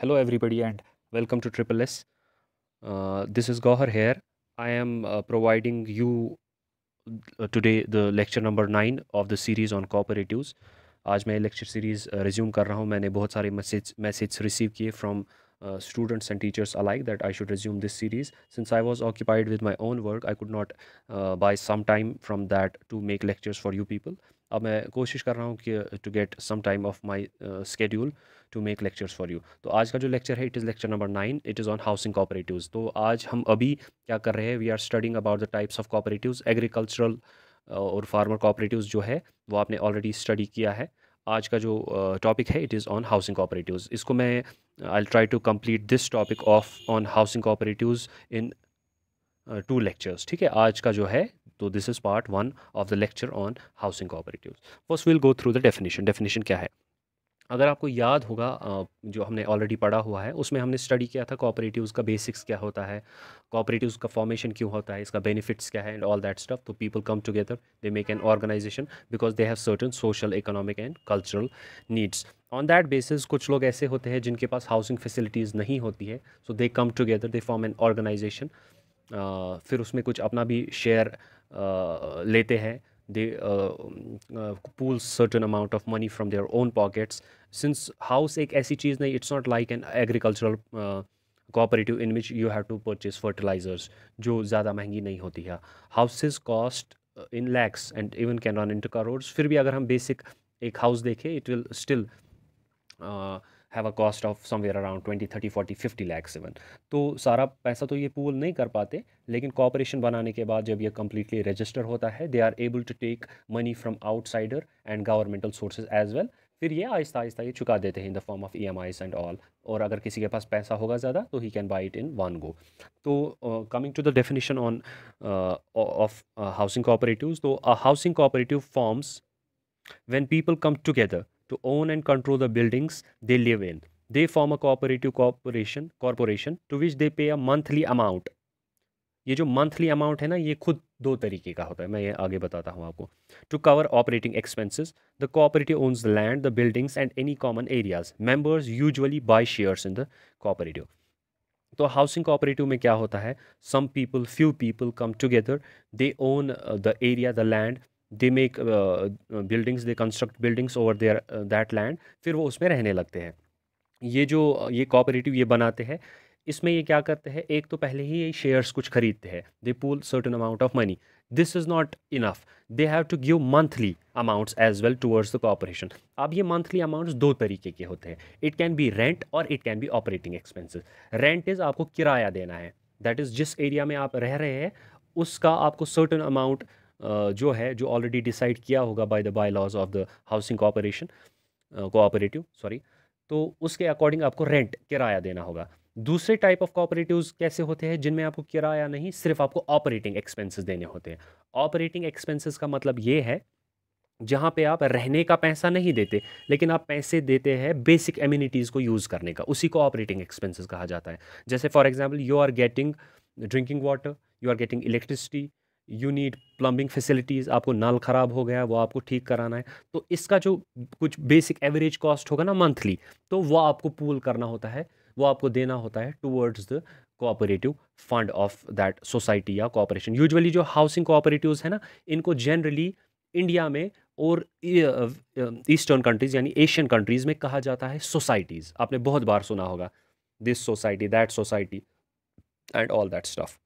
Hello, everybody, and welcome to Triple S. This is Gohar here. I am providing you today the lecture number 9 of the series on cooperatives. आज मैं lecture series resume कर रहा हूँ. मैंने बहुत सारे message receive किए from students and teachers alike that I should resume this series. Since I was occupied with my own work, I could not buy some time from that to make lectures for you people. अब मैं कोशिश कर रहा हूँ कि to get some time of my schedule to make lectures for you. तो आज का जो लेक्चर है, it is lecture number 9. It is on housing cooperatives. तो आज हम अभी क्या कर रहे हैं, we are studying about the types of cooperatives. Agricultural और फार्मर कॉपरेटिव्स जो है वो आपने ऑलरेडी स्टडी किया है. आज का जो टॉपिक है, it is on housing cooperatives. इसको मैं I try to complete this topic of on housing cooperatives in 2 lectures. ठीक है, आज का जो है, तो this is part 1 of the lecture on housing cooperatives. First will go through the definition क्या है. अगर आपको याद होगा, जो हमने ऑलरेडी पढ़ा हुआ है उसमें हमने स्टडी किया था कोऑपरेटिव्स का बेसिक्स क्या होता है, कोऑपरेटिव्स का फॉर्मेशन क्यों होता है, इसका बेनिफिट्स क्या है एंड ऑल दैट स्टफ. तो people come together, they make an organisation because they have certain social, economic and cultural needs. On that basis कुछ लोग ऐसे होते हैं जिनके पास हाउसिंग फैसिलिटीज़ नहीं होती है, so they come together, they form an organisation. फिर उसमें कुछ अपना भी शेयर लेते हैं. They pool certain amount of money from their own pockets. Since house एक ऐसी चीज़ नहीं, it's not like an agricultural cooperative in which you have to purchase fertilizers जो ज़्यादा महंगी नहीं होती है. Houses cost in lakhs and even can run into crores. फिर भी अगर हम basic एक house देखें, it will still have a cost of somewhere around 20, 30, 40, 50 lakhs even. तो सारा पैसा तो ये पूल नहीं कर पाते, लेकिन कॉपरेशन बनाने के बाद जब ये कम्प्लीटली रजिस्टर होता है, they are able to take money from outsider and governmental sources as well. फिर ये आहिस्ता आहिस्ता ये चुका देते हैं in the form of EMIs and all. और अगर किसी के पास पैसा होगा ज़्यादा तो he can buy it in one go. तो coming to the definition on of housing cooperatives. तो housing cooperative forms when people come together to own and control the buildings they live in. They form a cooperative corporation to which they pay a monthly amount. ये जो monthly amount है ना, ये खुद दो तरीके का होता है, मैं ये आगे बताता हूँ आपको. To cover operating expenses, the cooperative owns the land, the buildings and any common areas. Members usually buy shares in the cooperative. तो हाउसिंग कोऑपरेटिव में क्या होता है, some people, few people come together, they own the area, the land, they make buildings, they construct buildings over there that land. फिर वो उसमें रहने लगते हैं. ये जो ये कोऑपरेटिव ये बनाते हैं, इसमें ये क्या करते हैं, एक तो पहले ही ये शेयर्स कुछ खरीदते हैं, they pool certain amount of money. This is not enough, they have to give monthly amounts as well towards the corporation. अब ये मंथली अमाउंट्स दो तरीके के होते हैं. इट कैन बी रेंट और it can be operating expenses. Rent is आपको किराया देना है, दैट इज़ जिस एरिया में आप रह रहे हैं उसका आपको सर्टेन अमाउंट जो है, जो ऑलरेडी डिसाइड किया होगा by the bylaws of the housing corporation cooperative, sorry, तो उसके अकॉर्डिंग आपको रेंट, किराया देना होगा. दूसरे टाइप ऑफ कोऑपरेटिव्स कैसे होते हैं, जिनमें आपको किराया नहीं, सिर्फ आपको ऑपरेटिंग एक्सपेंसेस देने होते हैं. ऑपरेटिंग एक्सपेंसेस का मतलब ये है जहाँ पे आप रहने का पैसा नहीं देते, लेकिन आप पैसे देते हैं बेसिक एमिनिटीज़ को यूज़ करने का, उसी को ऑपरेटिंग एक्सपेंसेस कहा जाता है. जैसे for example, you are getting drinking water, you are getting electricity, you need plumbing facilities, आपको नल ख़राब हो गया, वो आपको ठीक कराना है. तो इसका जो कुछ बेसिक एवरेज कॉस्ट होगा ना मंथली, तो वो आपको पूल करना होता है, वो आपको देना होता है towards the cooperative fund of that society या कॉपरेशन. यूजुअली जो हाउसिंग कोऑपरेटिव्स है ना, इनको जनरली इंडिया में और ईस्टर्न कंट्रीज़ यानी एशियन कंट्रीज़ में कहा जाता है सोसाइटीज़. आपने बहुत बार सुना होगा, this society, that society and all that stuff.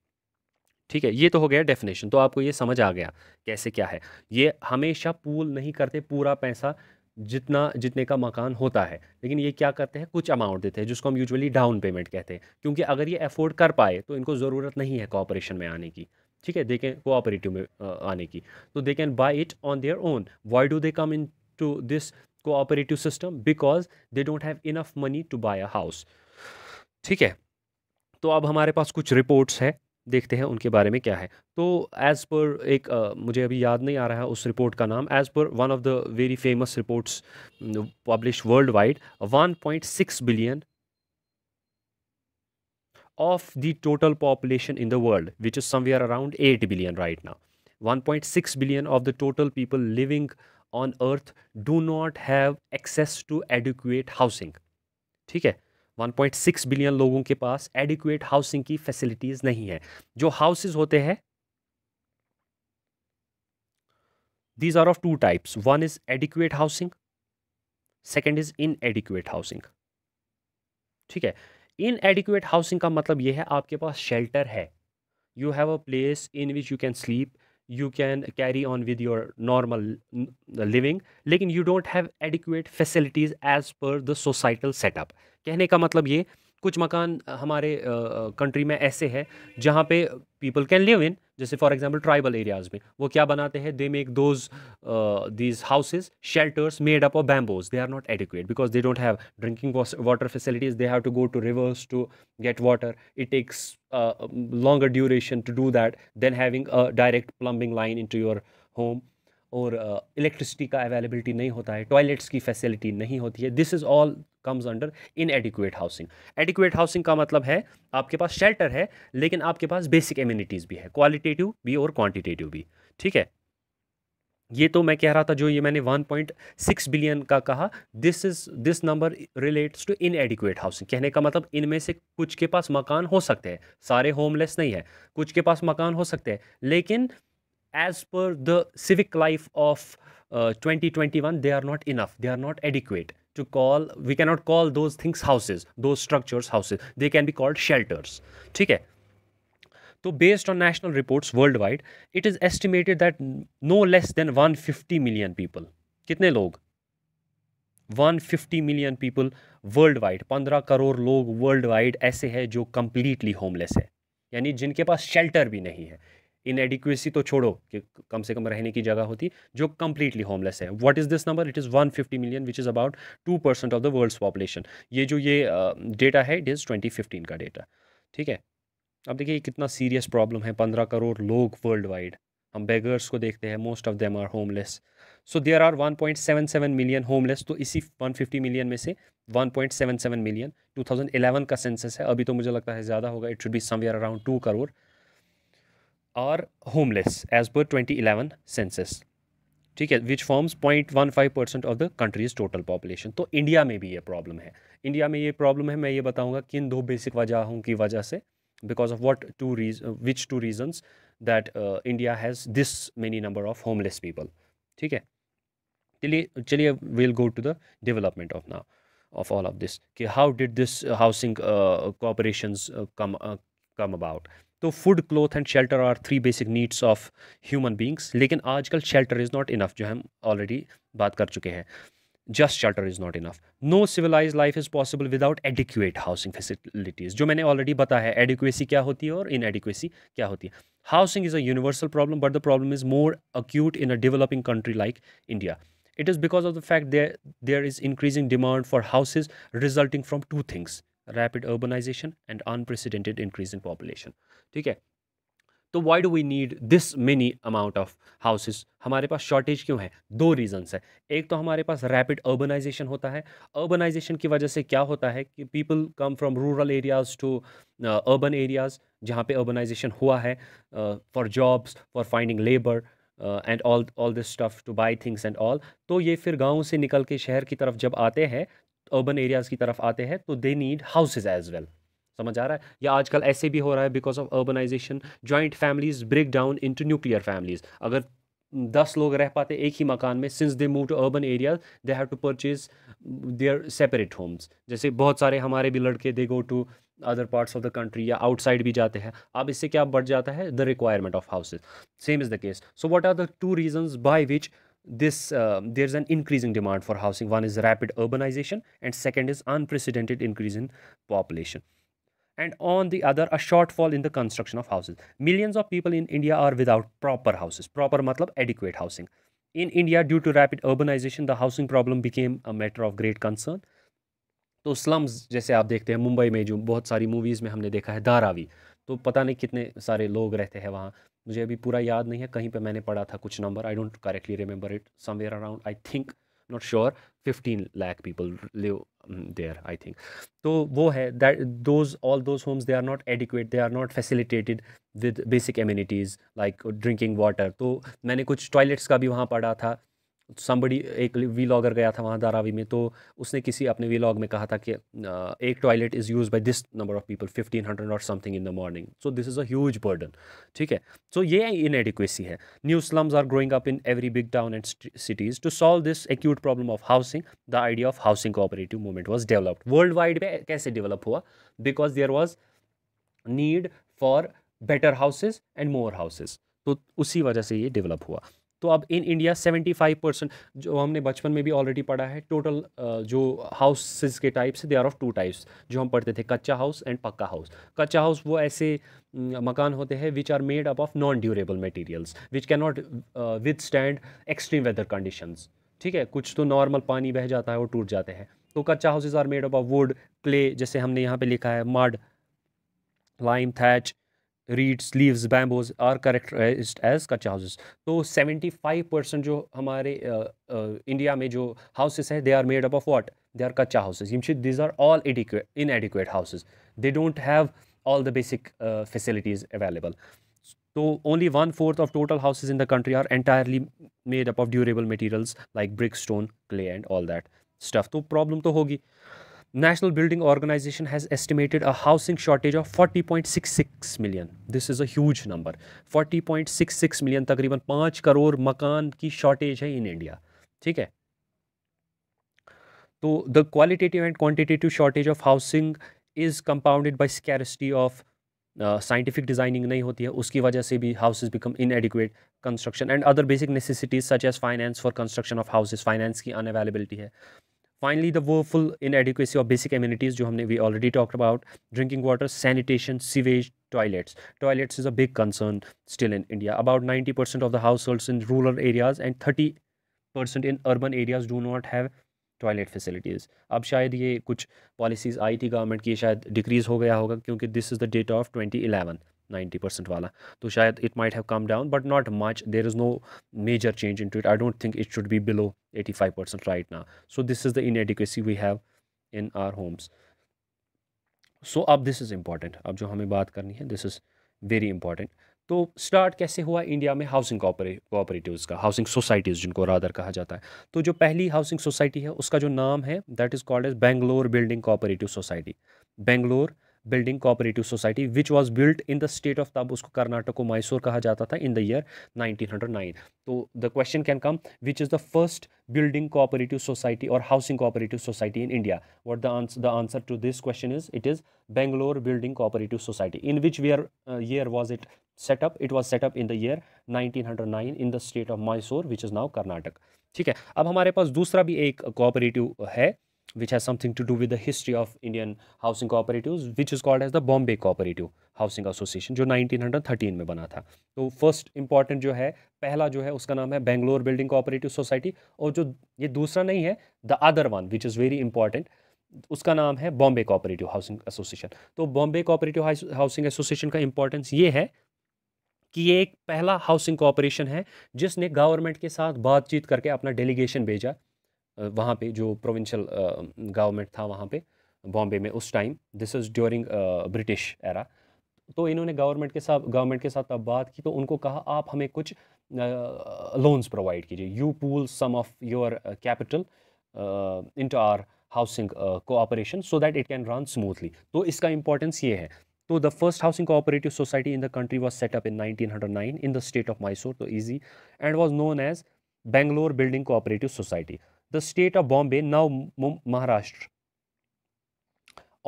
ठीक है, ये तो हो गया डेफिनेशन. तो आपको ये समझ आ गया कैसे क्या है. ये हमेशा पूल नहीं करते पूरा पैसा जितने का मकान होता है, लेकिन ये क्या करते हैं, कुछ अमाउंट देते हैं जिसको हम यूजुअली डाउन पेमेंट कहते हैं. क्योंकि अगर ये अफोर्ड कर पाए तो इनको ज़रूरत नहीं है कॉपरेशन में आने की. ठीक है, दे कैन कोऑपरेटिव में आने की, तो they can buy it on their own. Why do they come into this cooperative system, because they don't have enough money to buy a house. ठीक है, तो अब हमारे पास कुछ रिपोर्ट्स है, देखते हैं उनके बारे में क्या है. तो एज़ पर एक मुझे अभी याद नहीं आ रहा है उस रिपोर्ट का नाम. As per one of the very famous reports publish world wide, 1.6 billion of the total population in the world, which is somewhere around 8 billion right now. 1.6 billion of the total people living on earth do not have access to adequate housing. ठीक है, 1.6 billion लोगों के पास adequate housing की facilities नहीं है। जो houses होते हैं, these are of two types. One is adequate housing, second is inadequate housing. ठीक है, inadequate housing का मतलब ये है आपके पास शेल्टर है, you have a place in which you can sleep, you can carry on with your normal living, लेकिन you don't have adequate facilities as per the societal setup. कहने का मतलब ये, कुछ मकान हमारे कंट्री में ऐसे हैं जहाँ पे पीपल कैन लिव इन, जैसे फॉर एग्जांपल ट्राइबल एरियाज में वो क्या बनाते हैं, they make those these houses shelters made up of bamboos. They are not adequate because they don't have drinking water facilities, they have to go to rivers to get water. It takes longer duration to do that than having a direct plumbing line into your home. और electricity का availability नहीं होता है, toilets की facility नहीं होती है. This is all comes under इनएडिक्वेट housing. Adequate housing का मतलब है आपके पास शेल्टर है लेकिन आपके पास बेसिक एमिनिटीज़ भी है, क्वालिटेटिव भी और क्वांटिटेटिव भी. ठीक है, ये तो मैं कह रहा था जो ये मैंने 1.6 बिलियन का कहा, this number relates to inadequate housing. कहने का मतलब इनमें से कुछ के पास मकान हो सकते हैं, सारे होमलेस नहीं है, कुछ के पास मकान हो सकते हैं, लेकिन as per the civic life of 2021 they are not enough, they are not adequate to call, we cannot call those things houses, those structures houses, they can be called shelters. ठीक है, तो based on national reports worldwide it is estimated that no less than 150 million people, कितने लोग, 150 million people world wide, 15 crore लोग world wide ऐसे हैं जो completely homeless है, यानी जिनके पास शेल्टर भी नहीं है. इनएडिक्वेसी तो छोड़ो कि कम से कम रहने की जगह होती, जो कंप्लीटली होमलेस है. What is this number? It is 150 million which is about 2% of the world's population. ये जो ये डेटा है इट इज़ 2015 का डेटा. ठीक है, अब देखिए कितना सीरियस प्रॉब्लम है. 15 करोड़ लोग वर्ल्ड वाइड, हम बेगर्स को देखते हैं, most of them are homeless. So there are 1.77 million homeless. तो इसी 150 मिलियन में से 1.77 मिलियन 2011 का सेंसस है, अभी तो मुझे लगता है ज़्यादा होगा, it should be somewhere around 2 crore are homeless as per 2011 census. ठीक है, which forms 0.15% of the country's total population. तो इंडिया में भी ये प्रॉब्लम है. इंडिया में ये प्रॉब्लम है, मैं ये बताऊंगा किन दो बेसिक वजहों की वजह से, because of which two reasons that India has this many number of homeless people. ठीक है, चलिए we'll go to the development of now of all of this कि how did this housing corporations come about. तो food, cloth and shelter are 3 basic needs of human beings, लेकिन आजकल shelter is not enough, जो हम already बात कर चुके हैं. Just shelter is not enough. No civilize life is possible without adequate housing facilities, जो मैंने ऑलरेडी बताया है एडिक्वेसी क्या होती है और इनएडिक्वेसी क्या होती है. Housing is a universal problem but the problem is more acute in a developing country like India. It is because of the fact there is increasing demand for houses resulting from two things: rapid urbanization and unprecedented increase in population. ठीक है, तो why do we need this many amount of houses? हमारे पास shortage क्यों है? 2 reasons है. एक तो हमारे पास रैपिड अर्बनाइजेशन होता है. अर्बनाइजेशन की वजह से क्या होता है कि people come from rural areas to urban areas, जहाँ पे अर्बनाइजेशन हुआ है for jobs, for finding labour and all this stuff to buy things and all. तो ये फिर गाँव से निकल के शहर की तरफ जब आते हैं, अर्बन एरियाज़ की तरफ आते हैं, तो they need houses as well. समझ आ रहा है? या आजकल ऐसे भी हो रहा है because of urbanisation, joint families break down into nuclear families. अगर 10 लोग रह पाते एक ही मकान में, since they move to urban areas they have to purchase their separate homes. जैसे बहुत सारे हमारे भी लड़के they go to other parts of the country या आउटसाइड भी जाते हैं. अब इससे क्या बढ़ जाता है? The requirement of houses. Same is the case. So what are the 2 reasons by which there's an increasing demand for housing? One is rapid urbanization and second is unprecedented increase in population. And on the other, a shortfall in the construction of houses. Millions of people in India are without proper houses. Proper matlab adequate housing. In India, due to rapid urbanization, the housing problem became a matter of great concern. तो slums जैसे आप देखते हैं मुंबई में, जो बहुत सारी movies में हमने देखा है, धारावी, तो पता नहीं कितने सारे लोग रहते हैं वहाँ. मुझे अभी पूरा याद नहीं है, कहीं पे मैंने पढ़ा था कुछ number, I don't correctly remember it, somewhere around, I think, not sure, 15 lakh people live there, I think. तो वो है that those all those homes, they are not adequate, they are not facilitated with basic amenities like drinking water. तो मैंने कुछ toilets का भी वहाँ पढ़ा था somebody एक वीलॉगर गया था वहाँ धारावी में, तो उसने किसी अपने वीलॉग में कहा था कि एक toilet is use by this number of people 1500 और something in the morning, so this is a huge burden. ठीक है, सो ये इनएडिक्वेसी है। New slums are growing up in every big town and cities. To solve this acute problem of housing, the idea of housing cooperative movement was developed. Worldwide में कैसे develop हुआ? Because there was need for better houses and more houses, तो उसी वजह से ये develop हुआ। तो अब इन इंडिया 75%, जो हमने बचपन में भी ऑलरेडी पढ़ा है, टोटल जो हाउसेस के types they are of two types, जो हम पढ़ते थे, kachcha house and pakka house. Kachcha house वो ऐसे मकान होते हैं which are made up of non durable materials which can not withstand extreme weather conditions. ठीक है, कुछ तो नॉर्मल पानी बह जाता है और टूट जाते हैं। तो kachcha houses are made up of wood, clay, जैसे हमने यहाँ पे लिखा है, mud, lime, thatch, reeds, leaves, bamboos are characterized as कच्चा houses। तो 75% जो हमारे इंडिया में जो houses हैं, they are made up of what? They are कच्चा houses। These are all inadequate houses। They don't have all the basic facilities available। So only 1/4 of total houses in the country are entirely made up of durable materials like brick, stone, clay and all that stuff। तो problem तो होगी। National Building Organization has estimated a housing shortage of 40.66 million. This is a huge number. 40.66 million, तकरीबन 5 करोड़ मकान की shortage है in India. ठीक है, तो the qualitative and quantitative shortage of housing is compounded by scarcity of scientific designing नहीं होती है, उसकी वजह से भी houses become inadequate construction and other basic necessities such as finance for construction of houses. Finance की अनअवेलेबिलिटी है। Finally, the woeful inadequacy of basic amenities, जो हमने we already talked about, drinking water, sanitation, sewage, toilets. Toilets is a big concern still in India. About 90% of the households in rural areas and 30% in urban areas do not have toilet facilities. अब शायद ये कुछ policies आई थी government की, शायद decrease हो गया होगा, क्योंकि this is the data of 2011, 90% वाला। तो शायद it might have come down but not much, there is no major change in to it. I don't think it should be below 85% right now. So this is the inadequacy we have in our homes. So अब this is important, अब जो हमें बात करनी है, this is very important. तो start कैसे हुआ इंडिया में हाउसिंग कोऑपरेटिव्स का, हाउसिंग सोसाइटीज़ जिनको रादर कहा जाता है। तो जो पहली हाउसिंग सोसाइटी है उसका जो नाम है, that is called as Bangalore building cooperative society. Bangalore building cooperative society which was built in the state of, तब उसको कर्नाटक को मैसूर कहा जाता था, इन द ईयर 1909। तो the question can come, which is the first building cooperative society or housing cooperative society in India? What the answer to this question is, it is Bangalore Building Cooperative Society. In which year was it set up? It was set up in the year 1909 in the state of Mysore, which is now Karnataka। ठीक है, अब हमारे पास दूसरा भी एक cooperative है which has something to do with the history of Indian housing cooperatives, which is called as the Bombay Cooperative Housing Association, जो 1913 में बना था। तो फर्स्ट इंपॉर्टेंट जो है, पहला जो है उसका नाम है बेंगलोर बिल्डिंग कोऑपरेटिव सोसाइटी, और जो ये दूसरा नहीं है, the other one which is very important, उसका नाम है बॉम्बे कोऑपरेटिव हाउसिंग एसोसिएशन। तो बॉम्बे कोऑपरेटिव हाउसिंग एसोसिएशन का इंपॉर्टेंस ये है कि ये एक पहला हाउसिंग कॉरपोरेशन है जिसने गवर्नमेंट के साथ बातचीत करके अपना डेलीगेशन भेजा वहाँ पे, जो प्रोविंशियल गवर्नमेंट था वहाँ पे बॉम्बे में उस time, this is during British era. तो इन्होंने गवर्नमेंट के साथ तब बात की, तो उनको कहा आप हमें कुछ लोन्स प्रोवाइड कीजिए, you pool some of your capital into our housing cooperation so that it can run smoothly. तो इसका इंपॉर्टेंस ये है। तो the first housing cooperative society in the country was set up in 1909 in the state of Mysore, तो इजी, and was known as Bangalore building cooperative society. The state of Bombay, now Maharashtra,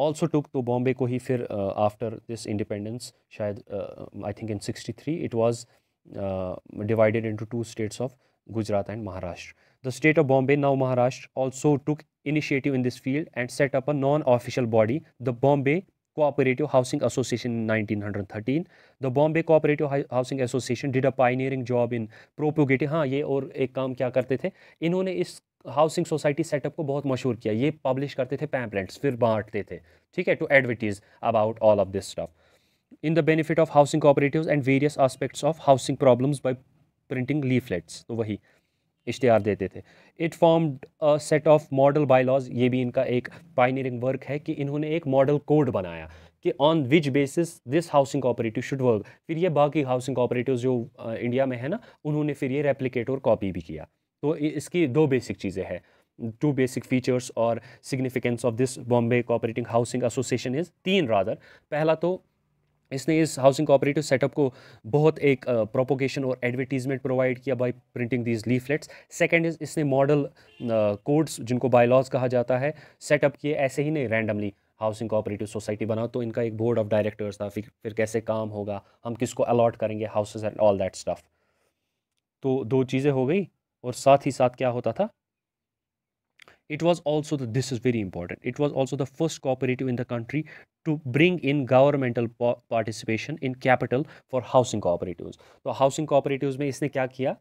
also took, तो बॉम्बे को ही फिर after this independence, शायद I think in 63, it was divided into two states of Gujarat and Maharashtra. The state of Bombay, now Maharashtra, also took initiative in this field and set up a non-official body, the Bombay Cooperative Housing Association in 1913. The Bombay Cooperative Housing Association did a pioneering job in propagating, हाँ ये और एक काम क्या करते थे, इन्होंने इस हाउसिंग सोसाइटी सेटअप को बहुत मशहूर किया। ये पब्लिश करते थे पैम्पलेट्स, फिर बांटते थे, ठीक है, to advertise about all of this stuff in the benefit of housing cooperatives and various aspects of housing problems by printing leaflets. तो वही इश्तिहार देते थे। It formed a set of model bylaws, ये भी इनका एक पायनियरिंग वर्क है कि इन्होंने एक मॉडल कोड बनाया कि on which basis this housing cooperative should work. फिर ये बाकी हाउसिंग कोऑपरेटिव्स जो इंडिया में है ना, उन्होंने फिर ये रेप्लिकेट और कॉपी भी किया। तो इसकी दो बेसिक चीज़ें हैं, टू बेसिक फीचर्स और significance of this Bombay cooperating housing association is तीन रादर। पहला तो इसने इस हाउसिंग कोऑपरेटिव सेटअप को बहुत एक प्रोपोगेशन और एडवर्टीजमेंट प्रोवाइड किया bye printing these leaflets. Second is इसने मॉडल कोड्स जिनको बायलॉज कहा जाता है सेटअप किए, ऐसे ही नहीं रैंडमली हाउसिंग कोऑपरेटिव सोसाइटी बनाओ। तो इनका एक बोर्ड ऑफ डायरेक्टर्स था, फिर कैसे काम होगा, हम किसको अलॉट करेंगे houses and all that stuff. तो दो चीज़ें हो गई, और साथ ही साथ क्या होता था, it was also this is very important, it was also the first cooperative in the country to bring in governmental participation in capital for housing cooperatives। तो हाउसिंग cooperatives में इसने क्या किया,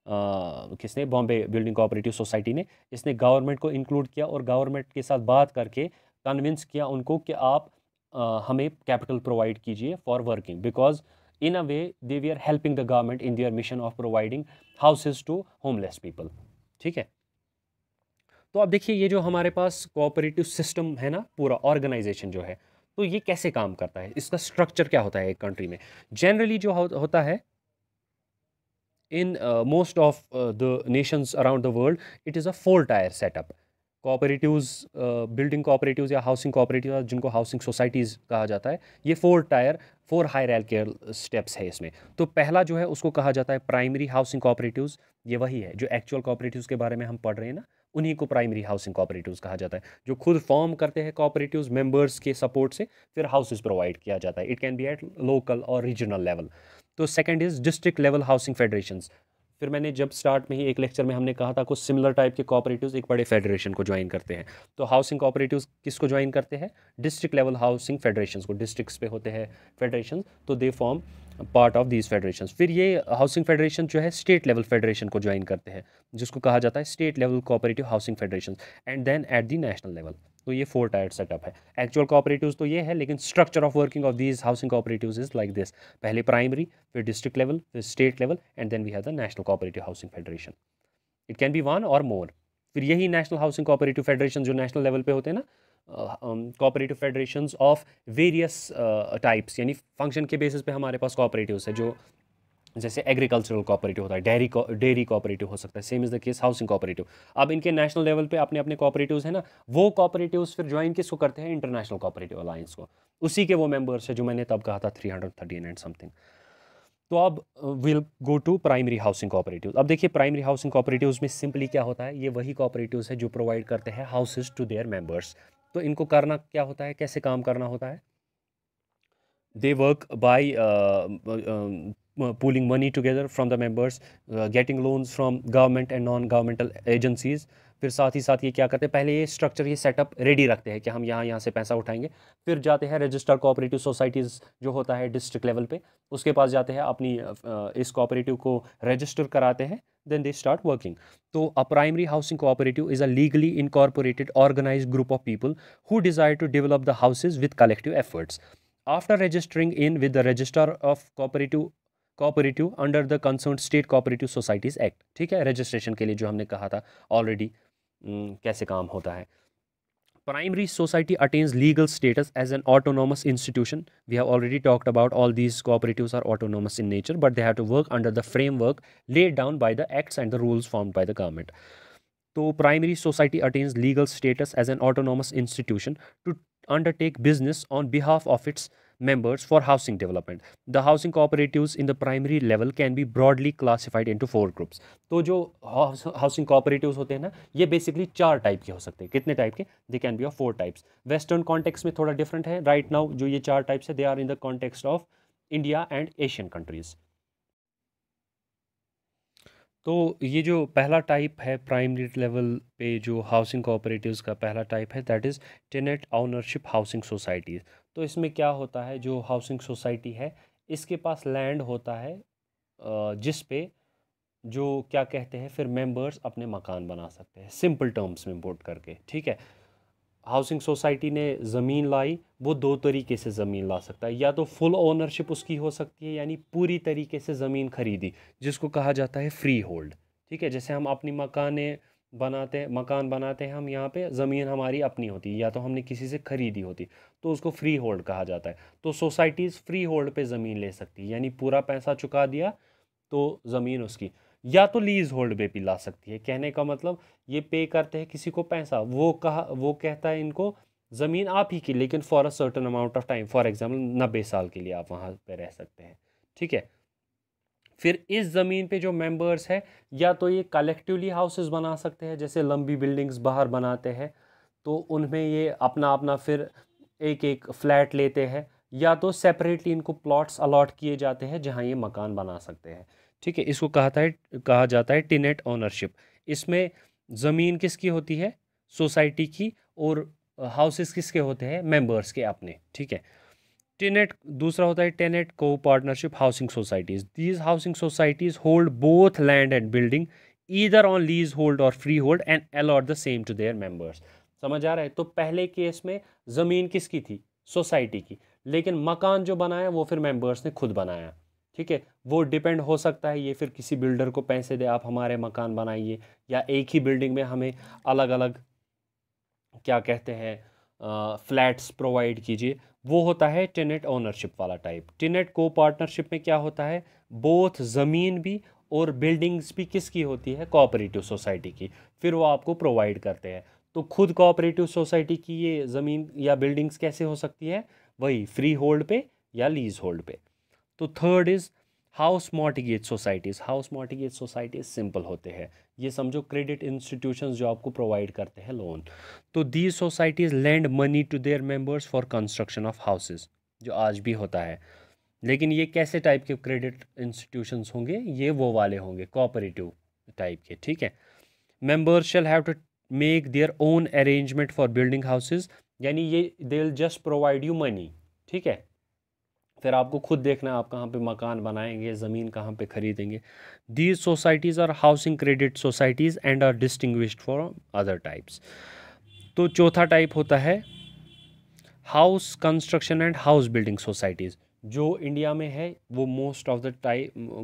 किसने, बॉम्बे बिल्डिंग कोऑपरेटिव सोसाइटी ने, इसने government को include किया और गवर्नमेंट के साथ बात करके कन्विंस किया उनको कि आप हमें कैपिटल प्रोवाइड कीजिए for working, because in a way they we are helping the government in their mission of providing houses to homeless people. ठीक है, तो अब देखिए ये जो हमारे पास कोऑपरेटिव सिस्टम है ना, पूरा ऑर्गेनाइजेशन जो है, तो ये कैसे काम करता है, इसका स्ट्रक्चर क्या होता है एक कंट्री में। जनरली जो होता है in most of the nations around the world, it is a four tier setup। Cooperatives, building cooperatives या हाउसिंग कॉपरेटिव जिनको हाउसिंग सोसाइटीज़ कहा जाता है, ये फोर हायरार्किकल स्टेप्स है इसमें। तो पहला जो है उसको कहा जाता है प्राइमरी हाउसिंग कॉपरेटिव्स। ये वही है जो एक्चुअल कॉपरेटिव्स के बारे में हम पढ़ रहे हैं ना, उन्हीं को प्राइमरी हाउसिंग कॉपरेटिव्स कहा जाता है, जो खुद फॉर्म करते हैं कॉपरेटिव्स मेंबर्स के सपोर्ट से, फिर हाउसेज प्रोवाइड किया जाता है। It can B at local और रीजनल लेवल। तो second is district level housing federations. फिर मैंने जब स्टार्ट में ही एक लेक्चर में हमने कहा था कुछ सिमिलर टाइप के कॉपरेटिव्स एक बड़े फेडरेशन को ज्वाइन करते हैं। तो हाउसिंग कॉपरेटिव्स किसको ज्वाइन करते हैं, डिस्ट्रिक्ट लेवल हाउसिंग फेडरेशंस को, डिस्ट्रिक्ट्स पे होते हैं फेडरेशन, तो they form part of these federations. फिर ये हाउसिंग फेडरेशन जो है स्टेट लेवल फेडरेशन को ज्वाइन करते हैं, जिसको कहा जाता है state level cooperative housing federation, and then at the national level. तो ये फोर टायर सेटअप है। एक्चुअल कॉपरेटिव्स तो ये है, लेकिन structure of working of these housing cooperatives is like this, पहले प्राइमरी, फिर डिस्ट्रिक्ट लेवल, फिर state level, and then we have the national cooperative housing federation. It can be one or more. फिर यही national housing cooperative federation जो national level पे होते हैं ना, cooperative federations of various types, यानी फंक्शन के बेसिस पे हमारे पास कोऑपरेटिव्स है, जो जैसे एग्रीकल्चरल कोऑपरेटिव होता है, डेयरी कोऑपरेटिव हो सकता है, same is the case housing cooperative. अब इनके नेशनल लेवल पे अपने अपने कोऑपरेटिव्स हैं ना, वो कोऑपरेटिव्स फिर ज्वाइन किसको करते हैं, इंटरनेशनल कोऑपरेटिव अलायंस को। उसी के वो मेंबर्स है जो मैंने तब कहा था 313 एंड समथिंग। तो अब will go to primary housing cooperative. अब देखिए प्राइमरी हाउसिंग कोऑपरेटिव्स में सिंपली क्या होता है, ये वही कोऑपरेटिव्स है जो प्रोवाइड करते हैं हाउसेज टू देयर मेंबर्स। तो इनको करना क्या होता है, कैसे काम करना होता है, they work by pooling money together from the members, getting loans from government and non governmental agencies। फिर साथ ही साथ ये क्या करते हैं, पहले ये स्ट्रक्चर, ये सेटअप रेडी रखते हैं कि हम यहाँ से पैसा उठाएंगे। फिर जाते हैं रजिस्टर्ड कोऑपरेटिव सोसाइटीज़ जो होता है डिस्ट्रिक्ट लेवल पे, उसके पास जाते हैं, अपनी इस कोऑपरेटिव को रजिस्टर कराते हैं, then they start working। तो a primary housing cooperative is a legally incorporated organized group of people who desire to develop the houses with collective efforts। After registering in with the Registrar of Cooperative under the concerned State Cooperative Societies Act। ठीक है, registration के लिए जो हमने कहा था already कैसे काम होता है। Primary society attains legal status as an autonomous institution। We have already talked about all these cooperatives are autonomous in nature, but they have to work under the framework laid down by the acts and the rules formed by the government। तो primary society attains legal status as an autonomous institution to undertake business on behalf of its members for housing development। The housing cooperatives in the primary level can be broadly classified into four groups। तो जो housing cooperatives होते हैं ना, ये basically चार type के हो सकते हैं। कितने टाइप के, they can be of four types. Western context में थोड़ा डिफरेंट है राइट नाउ, जो ये चार टाइप्स है they are in the context of India and Asian countries. तो ये जो पहला टाइप है प्राइमरी लेवल पे, जो हाउसिंग कोऑपरेटिव्स का पहला टाइप है, that is tenant ownership housing societies. तो इसमें क्या होता है, जो हाउसिंग सोसाइटी है इसके पास लैंड होता है, जिस पे जो क्या कहते हैं फिर मेंबर्स अपने मकान बना सकते हैं, सिंपल टर्म्स में बोट करके। ठीक है, हाउसिंग सोसाइटी ने ज़मीन लाई, वो दो तरीके से ज़मीन ला सकता है, या तो फुल ओनरशिप उसकी हो सकती है, यानी पूरी तरीके से ज़मीन खरीदी, जिसको कहा जाता है फ्री होल्ड। ठीक है, जैसे हम अपनी मकान बनाते हैं, हम यहाँ पे ज़मीन हमारी अपनी होती है, या तो हमने किसी से खरीदी होती, तो उसको फ्री होल्ड कहा जाता है। तो सोसाइटीज़ फ्री होल्ड पे ज़मीन ले सकती है, यानी पूरा पैसा चुका दिया तो ज़मीन उसकी। या तो लीज होल्ड पे भी ला सकती है। कहने का मतलब ये पे करते हैं किसी को पैसा, वो कहता है इनको ज़मीन आप ही की, लेकिन for a certain amount of time, for example 90 साल के लिए आप वहाँ पे रह सकते हैं। ठीक है। फिर इस ज़मीन पे जो मेंबर्स है, या तो ये कलेक्टिवली हाउसेस बना सकते हैं, जैसे लंबी बिल्डिंग्स बाहर बनाते हैं तो उनमें ये अपना अपना फिर एक एक फ्लैट लेते हैं, या तो सेपरेटली इनको प्लॉट्स अलॉट किए जाते हैं जहां ये मकान बना सकते हैं। ठीक है। इसको कहा जाता है टेनेंट ओनरशिप। इसमें ज़मीन किसकी होती है? सोसाइटी की। और हाउसेस किसके होते हैं? मेंबर्स के अपने। ठीक है। टेनेट दूसरा होता है टेनेट को partnership housing societies. These housing societies hold both land and building either on lease hold और free hold and allot the same to their members. समझ आ रहा है? तो पहले केस में ज़मीन किसकी थी? सोसाइटी की। लेकिन मकान जो बनाया वो फिर मेंबर्स ने खुद बनाया। ठीक है। वो डिपेंड हो सकता है, ये फिर किसी बिल्डर को पैसे दे, आप हमारे मकान बनाइए, या एक ही बिल्डिंग में हमें अलग अलग क्या कहते हैं फ्लैट्स प्रोवाइड कीजिए। वो होता है टेनेंट ओनरशिप वाला टाइप। टेनेंट को पार्टनरशिप में क्या होता है? बोथ ज़मीन भी और बिल्डिंग्स भी किसकी होती है? कोऑपरेटिव सोसाइटी की। फिर वो आपको प्रोवाइड करते हैं। तो खुद कोऑपरेटिव सोसाइटी की ये ज़मीन या बिल्डिंग्स कैसे हो सकती है? वही फ्री होल्ड पे या लीज होल्ड पे। तो third is house mortgage societies. House mortgage societies simple होते हैं, ये समझो क्रेडिट इंस्टीट्यूशंस जो आपको प्रोवाइड करते हैं लोन। तो these societies lend money to their members for construction of houses, जो आज भी होता है। लेकिन ये कैसे टाइप के क्रेडिट इंस्टीट्यूशंस होंगे? ये वो वाले होंगे कोऑपरेटिव टाइप के। ठीक है। Members shall have to make their own arrangement for building houses, यानी ये they will just provide you money. ठीक है। फिर आपको खुद देखना है आप कहाँ पे मकान बनाएंगे, ज़मीन कहाँ पे खरीदेंगे। These societies are housing credit societies and are distinguished from other types. तो चौथा टाइप होता है house construction and house building societies. जो इंडिया में है वो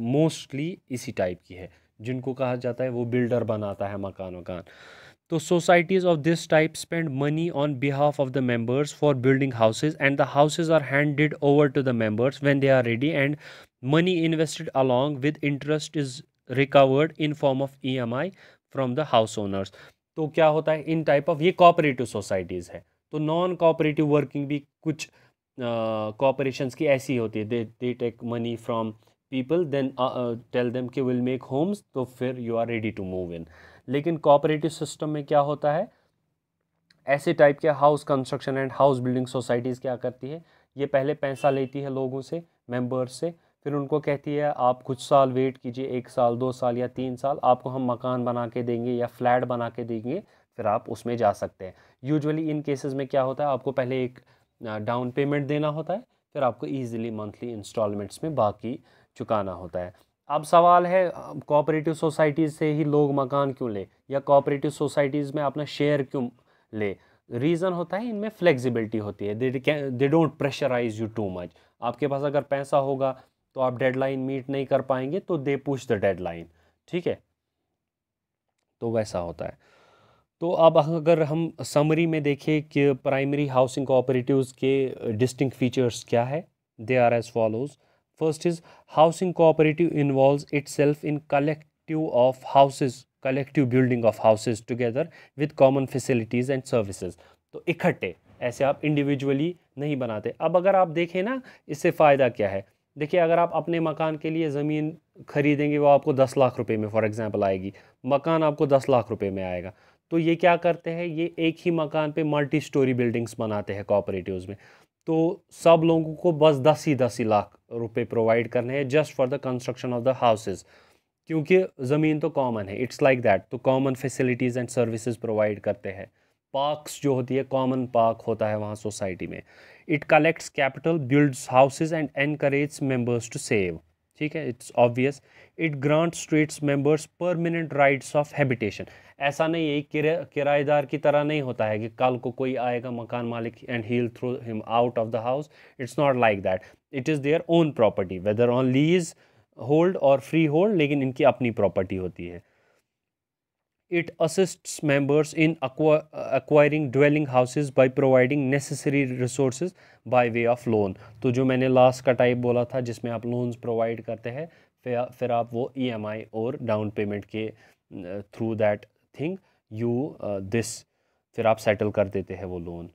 मोस्टली इसी टाइप की है, जिनको कहा जाता है वो बिल्डर बनाता है मकान वकान। तो societies of this type spend money on behalf of the members for building houses, and the houses are handed over to the members when they are ready, and money invested along with interest is recovered in form of EMI from the house owners। तो क्या होता है इन type of, ये cooperative societies है। तो non cooperative working भी कुछ corporations की ऐसी होती है, they take money from people then tell them कि विल मेक होम्स, तो फिर you are ready to move in. लेकिन कोऑपरेटिव सिस्टम में क्या होता है? ऐसे टाइप के house construction and house building societies क्या करती है? ये पहले पैसा लेती है लोगों से, मेंबर्स से, फिर उनको कहती है आप कुछ साल वेट कीजिए, 1 साल 2 साल या 3 साल, आपको हम मकान बना के देंगे या फ्लैट बना के देंगे, फिर आप उसमें जा सकते हैं। यूजुअली इन केसेस में क्या होता है? आपको पहले एक डाउन पेमेंट देना होता है, फिर आपको ईजिली मंथली इंस्टॉलमेंट्स में बाकी चुकाना होता है। अब सवाल है कोऑपरेटिव सोसाइटीज़ से ही लोग मकान क्यों ले, या कोऑपरेटिव सोसाइटीज़ में अपना शेयर क्यों ले? रीज़न होता है इनमें फ्लेक्सिबिलिटी होती है, they don't pressurise you too much. आपके पास अगर पैसा होगा तो आप डेडलाइन मीट नहीं कर पाएंगे, तो दे पुश द डेडलाइन। ठीक है। तो वैसा होता है। तो अब अगर हम समरी में देखें कि प्राइमरी हाउसिंग कोऑपरेटिव्स के डिस्टिंक्ट फीचर्स क्या है, they are as follows. First is housing cooperative involves itself in collective building of houses together with common facilities and services. तो इकट्ठे, ऐसे आप इंडिविजुअली नहीं बनाते। अब अगर आप देखें ना, इससे फ़ायदा क्या है? देखिए, अगर आप अपने मकान के लिए ज़मीन खरीदेंगे, वो आपको 10 लाख रुपए में फॉर एग्जांपल आएगी, मकान आपको 10 लाख रुपए में आएगा। तो ये क्या करते हैं? ये एक ही मकान पे मल्टी स्टोरी बिल्डिंग्स बनाते हैं कोऑपरेटिव्स में। तो सब लोगों को बस 10 ही लाख रुपए प्रोवाइड करने हैं just for the construction of the houses, क्योंकि ज़मीन तो कॉमन है, इट्स लाइक दैट। तो common facilities and services provide करते हैं। पार्क्स जो होती है, कॉमन पार्क होता है वहाँ सोसाइटी में। It collects capital, builds houses and encourage members to save. ठीक है, it's obvious. It grants to its members permanent rights of habitation. ऐसा नहीं है, किराएदार की तरह नहीं होता है कि कल को कोई आएगा मकान मालिक and he will throw him out of the house. It's not like that. It is their own property, whether on lease hold और फ्री होल्ड, लेकिन इनकी अपनी प्रॉपर्टी होती है। It assists members in acquiring dwelling houses by providing necessary resources by way of loan। तो जो मैंने last का टाइप बोला था जिसमें आप लोन्स प्रोवाइड करते हैं फिर आप वो ईएमआई और डाउन पेमेंट के through that thing you this फिर आप सेटल कर देते हैं वो लोन।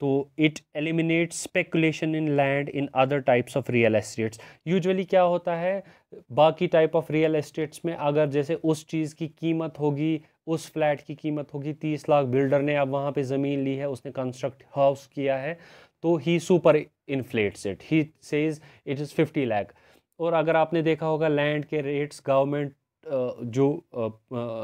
तो it eliminate speculation in land in other types of real estates. Usually क्या होता है बाकी टाइप ऑफ रियल एस्टेट्स में, अगर जैसे उस चीज़ की कीमत होगी, उस फ्लैट की कीमत होगी 30 लाख, बिल्डर ने अब वहाँ पे ज़मीन ली है, उसने कंस्ट्रक्ट हाउस किया है, तो he super inflates it, he says it is 50 lakh. और अगर आपने देखा होगा लैंड के रेट्स, गवर्नमेंट जो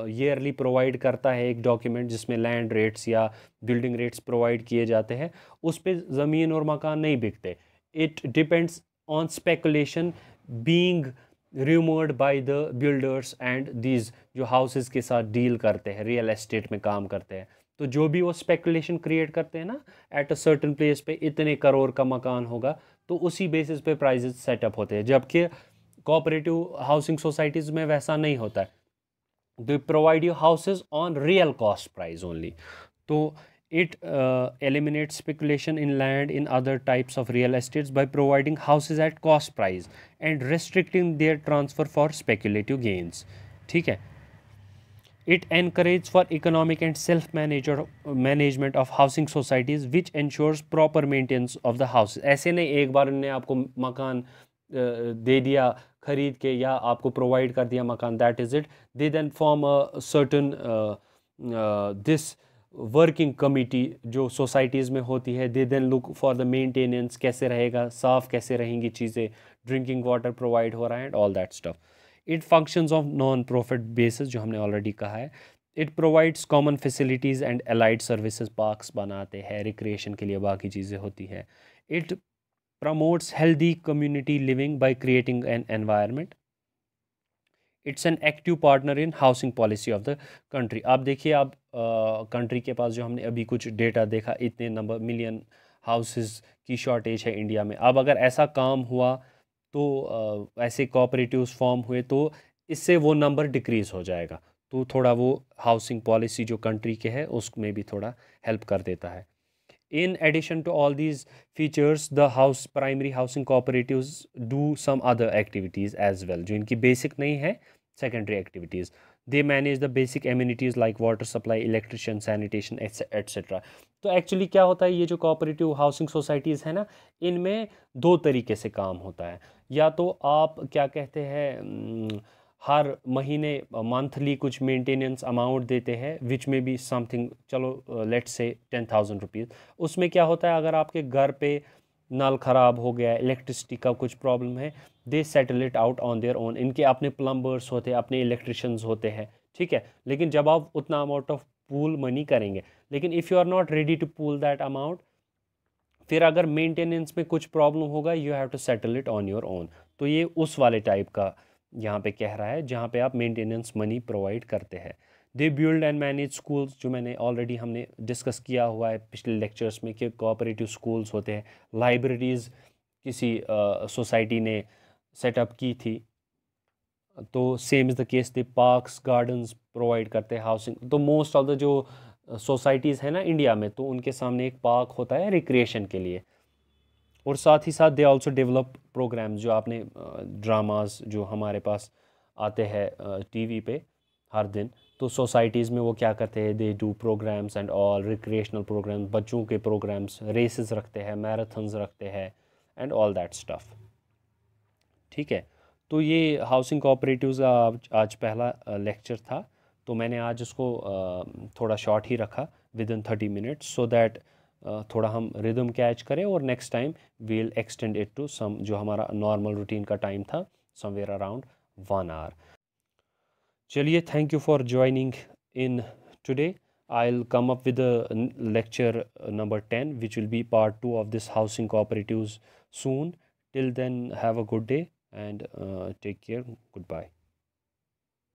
ईयरली प्रोवाइड करता है एक डॉक्यूमेंट जिसमें लैंड रेट्स या बिल्डिंग रेट्स प्रोवाइड किए जाते हैं, उस पे ज़मीन और मकान नहीं बिकते। It depends on speculation being rumoured by the builders and these जो हाउसेस के साथ डील करते हैं, रियल एस्टेट में काम करते हैं। तो जो भी वो स्पेकुलेशन क्रिएट करते हैं ना, एट अ सर्टन प्लेस पे इतने करोड़ का मकान होगा, तो उसी बेसिस पे प्राइजेस सेटअप होते हैं। जबकि कोऑपरेटिव हाउसिंग सोसाइटीज़ में वैसा नहीं होता है, they provide you houses on real cost price only. तो it eliminates speculation in land in other types of real estates by providing houses at cost price and restricting their transfer for speculative gains। ठीक है। It encourages for economic and management of housing societies which ensures proper maintenance of the house। ऐसे नहीं एक बार उन्होंने आपको मकान दे दिया खरीद के, या आपको प्रोवाइड कर दिया मकान, that is it. They then form a certain this working committee जो सोसाइटीज़ में होती है, they then look for the maintenance, कैसे रहेगा, साफ़ कैसे रहेंगी चीज़ें, ड्रिंकिंग वाटर प्रोवाइड हो रहा है and all that stuff. It functions of non profit basis, जो हमने ऑलरेडी कहा है। It provides common facilities and allied services, parks बनाते हैं, रिक्रिएशन के लिए बाकी चीज़ें होती है। It promotes healthy community living by creating an environment. It's an active partner in housing policy of the country. आप देखिए, आप कंट्री के पास जो हमने अभी कुछ डेटा देखा, इतने नंबर मिलियन हाउसेस की शॉर्टेज है इंडिया में। अब अगर ऐसा काम हुआ तो ऐसे कोऑपरेटिव्स फॉर्म हुए तो इससे वो नंबर डिक्रीज़ हो जाएगा। तो थोड़ा वो हाउसिंग पॉलिसी जो कंट्री के है उसमें भी थोड़ा हेल्प कर देता है। In addition to all these features, the primary housing cooperatives do some other activities as well, जो इनकी basic नहीं है, secondary activities। They manage the basic amenities like water supply, electrician, sanitation, etc। तो actually क्या होता है, ये जो cooperative housing societies है ना, इनमें दो तरीके से काम होता है। या तो आप क्या कहते हैं हर महीने मंथली कुछ मेंटेनेंस अमाउंट देते हैं, विच में बी समथिंग, चलो लेट्स से 10,000 रुपीज़। उसमें क्या होता है, अगर आपके घर पे नल ख़राब हो गया, इलेक्ट्रिसिटी का कुछ प्रॉब्लम है, they settle it out on their own. इनके अपने प्लम्बर्स होते हैं, अपने इलेक्ट्रिशियंस होते हैं, ठीक है। लेकिन जब आप उतना अमाउंट ऑफ पूल मनी करेंगे, लेकिन if you are not ready to pool that amount, फिर अगर मेंटेनेंस में कुछ प्रॉब्लम होगा, you have to settle it on your own. तो ये उस वाले टाइप का यहाँ पे कह रहा है, जहाँ पे आप मेंटेनेंस मनी प्रोवाइड करते हैं। They build and manage schools, जो मैंने ऑलरेडी हमने डिस्कस किया हुआ है पिछले लेक्चर्स में कि कोऑपरेटिव स्कूल्स होते हैं। लाइब्रेरीज़ किसी सोसाइटी ने सेटअप की थी, तो same is the case, they parks gardens provide करते हैं हाउसिंग। तो मोस्ट ऑफ द जो सोसाइटीज़ है ना इंडिया में, तो उनके सामने एक पार्क होता है रिक्रिएशन के लिए। और साथ ही साथ दे आल्सो डेवलप प्रोग्राम्स, जो आपने ड्रामास जो हमारे पास आते हैं टीवी पे हर दिन, तो सोसाइटीज़ में वो क्या करते हैं, they do programmes and all recreational programmes, बच्चों के प्रोग्राम्स, रेसेस रखते हैं, मैराथन्स रखते हैं एंड ऑल दैट स्टफ। ठीक है। तो ये हाउसिंग कोऑपरेटिव्स का आज पहला लेक्चर था। तो मैंने आज उसको थोड़ा शॉर्ट ही रखा, within 30 minutes, so that थोड़ा हम रिदम कैच करें, और next time we'll extend it to some, जो हमारा नॉर्मल रूटीन का टाइम था, समवेयर अराउंड 1 आवर। चलिए, thank you for joining in today. I'll come up with a lecture number 10, which will be part 2 of this housing cooperatives soon. Till then, have a good day and take care. Goodbye.